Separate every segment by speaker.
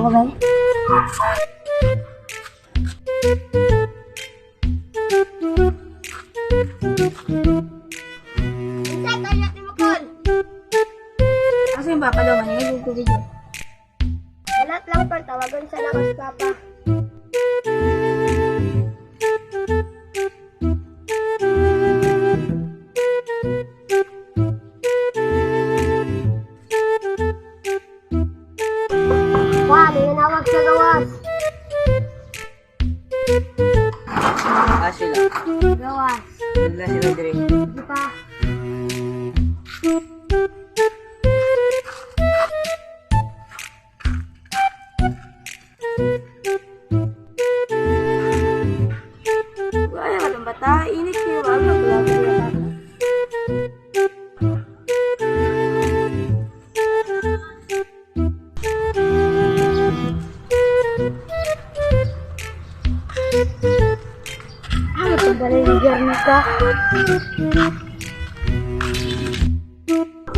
Speaker 1: ko ba? Asa yung baka daw? Maningay yung tubig yun.
Speaker 2: Walat lang par, tawagan sa lakas papa. Wah, may nanawag sa gawas.
Speaker 3: Sila.
Speaker 2: Gawas.
Speaker 3: Sila sila dire.
Speaker 2: Di pa.
Speaker 1: Wala ka ng bata. Init kayo. Wala ka lagi na bata.
Speaker 2: Ano ito ba rin ka?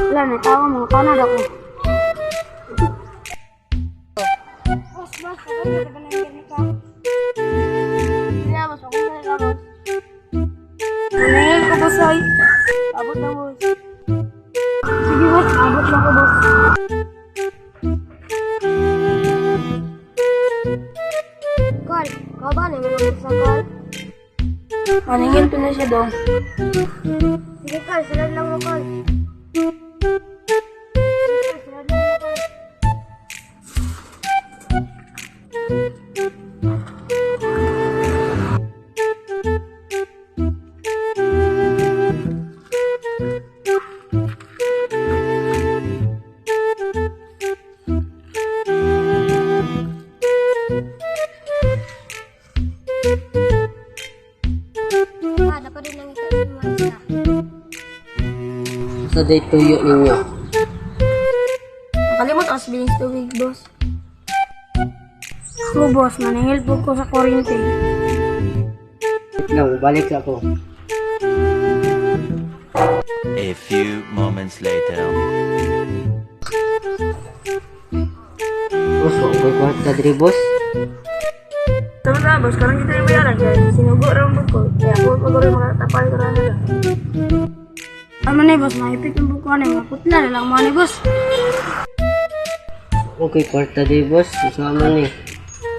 Speaker 1: Wala na tao mga kanad ako.
Speaker 2: Boss, ako ito ba rin ka?
Speaker 1: Hindi na, boss. Ako na lang, boss. Maningay ko, boss, ay. Abot na, boss. Sige, boss. Abot lang ko, boss.
Speaker 2: Call, kau ba na yung sa call?
Speaker 1: Maningin ko na siya doon.
Speaker 2: Sige call, sunod lang mo call. Dapat din lang ito sa isa.
Speaker 3: Sa day tuyo ninyo.
Speaker 1: Nakalimot ako sa bilis tubig, boss. Ako, boss. Maningil po ko sa kuryente.
Speaker 3: Lang, balik ako.
Speaker 4: A few moments later.
Speaker 3: Boss, ako ko'y kwarta dire, boss.
Speaker 1: Tama-tama, boss. Karang kita yung bayaran. Kaya sinugo rin mo ko. Kaya ako rin makatapal ko rin nila. Ano na, boss? Mahipit yung bukuan eh. Maputla na lang mga ni, boss.
Speaker 3: Ako ko'y kwarta dire, boss. Susama ni.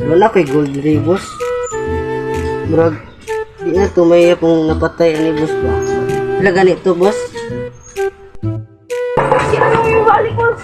Speaker 3: Wala ko'y gold dire, boss. Murag, di na tumaya pong napatay ani, boss ba? Wala ganito, boss.
Speaker 1: Si ano yung balik, boss?